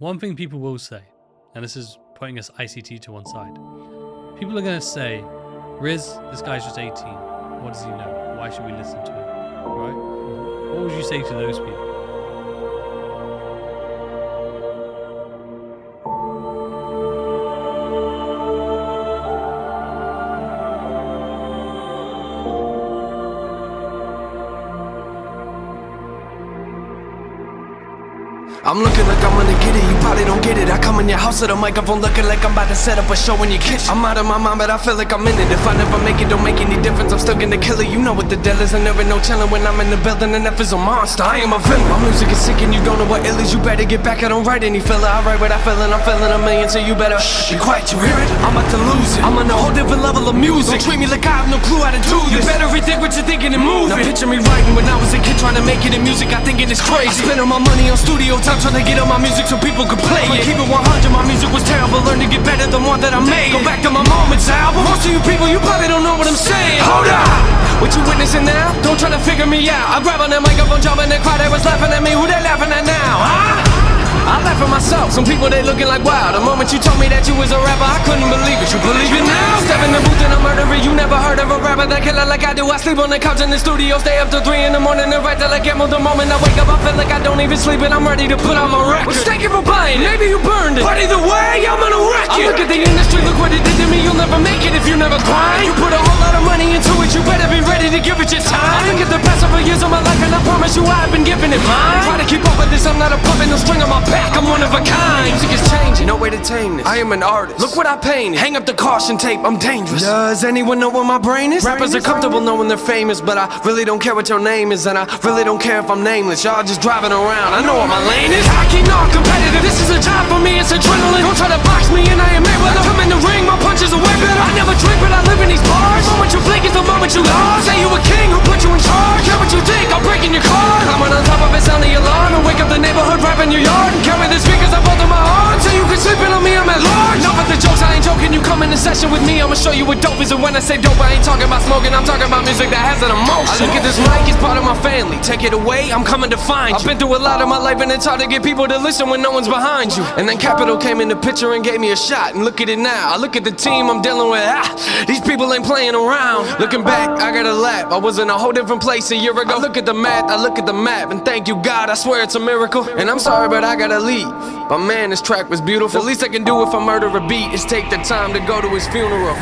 One thing people will say, and this is putting us ICT to one side, people are going to say, Riz, this guy's just 18. What does he know? Why should we listen to him? Right? What would you say to those people? I'm looking like I'm gonna get it, you probably don't get it. I come in your house with a microphone looking like I'm about to set up a show in your kitchen. I'm out of my mind, but I feel like I'm in it. If I never make it, don't make any difference. I'm still gonna kill it, you know what the deal is. And there ain't no chillin' when I'm in the building, and F is a monster. I am a villain. My music is sick and you don't know what ill is. You better get back, I don't write any filler. I write what I feel and I'm feeling a million, so you better be quiet, you hear it? I'm about to lose it. I'm on a whole different level of music. Don't treat me like I have no clue how to do this. You better rethink what you're thinking and move it. Now picture me writing when I was a kid trying to make it in music. I thinking it's crazy. I spend all my money on studio time trying to get on my music so people could play it. Keep it 100, my music was terrible. Learn to get better the more that I made. Go back to my Moments album. Most of you people, you probably don't know what I'm saying. Hold up! What you witnessing now? Don't try to figure me out. I grab on that microphone, jump in the crowd, they was laughing at me. Who they laughing at now? I laugh at myself, some people they looking like wow. The moment you told me that you was a rapper, I couldn't believe it. You believe it now? Step in the booth and I'm murdering. You never heard of a rapper that killer like I do. I sleep on the couch in the studio, stay up till 3 in the morning and write till I get more. The moment I wake up, I feel like I don't even sleep and I'm ready to put on my record. Well, thank you for buying, maybe you burned it, but either way, I'm gonna wreck it. I look at the industry, look what it did to me. You'll never make it if you never grind. You put a whole lot of money into it, you better be ready to give it your time. I look at the past over years of my life and I promise you I've been giving it mine. Try to keep up with this, I'm not a puppet, no string on my back, I'm one of a kind. Music is changing, no way to tame this. I am an artist, look what I painted. Hang up the caution tape, I'm dangerous. Does anyone know where my brain is? Rappers are comfortable knowing they're famous, but I really don't care what your name is, and I really don't care if I'm nameless. Y'all just driving around, I know what my lane is. Hockey, not competitive, this is a job for me, it's adrenaline. Don't try to box me and I am Mayweather. Come in the ring, my punches are way better. I never drink, but I live in these bars. The moment you blink is the moment you lost. Say you a king, who put you in charge? Care what you think, I'll break in your car. Climbing on top of it, sound the alarm, and wake up the neighborhood, rap in your yard, and carry the speakers up under my arm. So you can sleep in on me, I'm at large. Enough with the jokes, I ain't joking. You come in the session with me, I'ma show you what dope is. And when I say dope, I ain't talking about smoking, I'm talking about music that has an emotion. I look at this mic, it's part of my family. Take it away, I'm coming to find you. I've been through a lot of my life and it's hard to get people to listen when no one's behind you. And then Capital came in the picture and gave me a shot. And look at it now, I look at the team I'm dealing with. These people ain't playing around. Looking back, I got a laugh. I was in a whole different place a year ago. I look at the math, I look at the map, and thank you God, I swear it's a miracle. And I'm sorry, but I gotta leave. But man, this track was beautiful. The least I can do if I murder a beat is take the time to go to his funeral.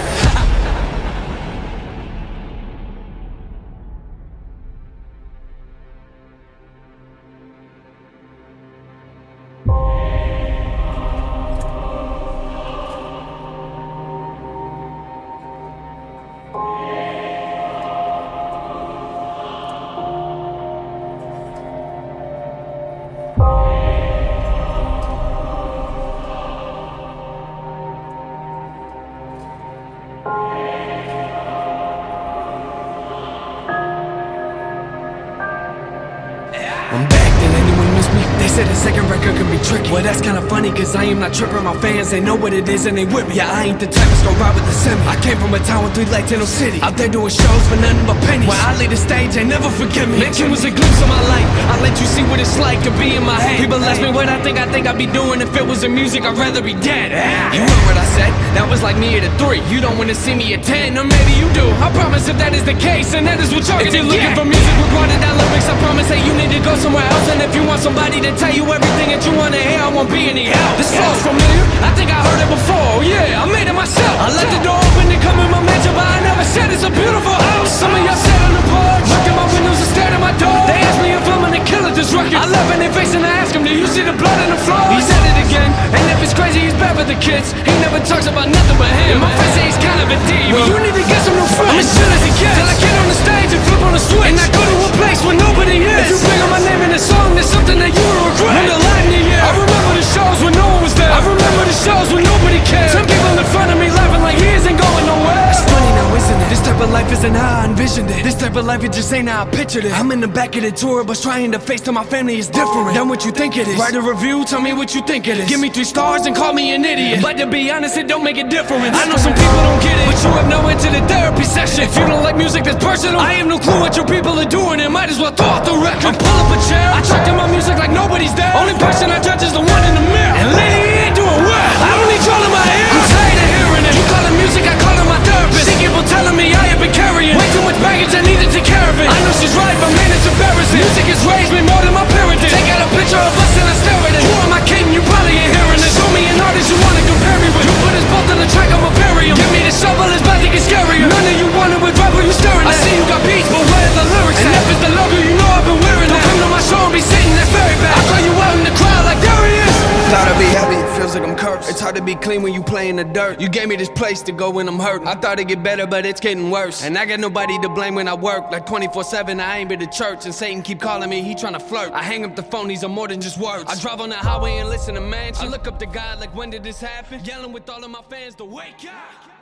I'm back, did anyone miss me? They said the second record can be tricky. Well, that's kinda funny, cause I am not tripping. My fans, they know what it is and they with me. Yeah, I ain't the type that's gonna ride with the semi. I came from a town with 3 lights in no city. Out there doing shows for nothing but pennies. When I leave the stage, they never forgive me. Mention was a glimpse of my life. I let you see what it's like to be in my head. People ask me what I think I'd be doing if it was in music. I'd rather be dead. You heard what I said? That was like me at a 3. You don't wanna see me at 10, or maybe you do. I promise if that is the case, and that is what you're gonna get. If you're looking for music recorded down lyrics, I promise that you need to go somewhere else. And if you want somebody to tell you everything that you wanna hear, I won't be any help. This flow's familiar, I think I heard it before. Yeah, I made it myself. I left the door open to come in my mansion, but I never said it's a beautiful house. Some of y'all sat on the porch, looked at my windows and stared at my door. They asked me if I'm gonna kill it, this record. I love in their face and I ask him, do you see the blood on the floor? He said it again, and if it's crazy, he's bad for the kids. He never talks about nothing but him. And my friends say he's kind of a diva. Well, you need to get some new friends. I'm as chill as he gets, till I get on the stage and flip on the switch. And I go to a place where nobody is. If you bring on my name in a song, there's something that you will regret. When the lightning, yeah. I remember the shows when no one was there. I remember the shows when nobody cared. Some people in front of me laughing like he isn't going nowhere. It's funny now, isn't it? This type of life isn't how I envisioned it. This type of life, it just ain't how I pictured it. I'm in the back of the tour bus trying to face to my family is different than what you think it is. Write a review, tell me what you think it is. Give me 3 stars and call me an idiot. But to be honest, it don't make a difference. I know some people don't get it, but you have no end to the therapy session. If you don't like music that's personal, I have no clue what your people are doing. And might as well throw out the record. I pull up a chair, I track in my music like nobody's there. Only person I judge is the one in the mirror. And hard to be clean when you play in the dirt. You gave me this place to go when I'm hurt. I thought it'd get better, but it's getting worse. And I got nobody to blame when I work. Like 24/7, I ain't been to church. And Satan keep calling me, he tryna flirt. I hang up the phone, these are more than just words. I drive on the highway and listen to mansion. I look up to God like, when did this happen? Yelling with all of my fans to wake up.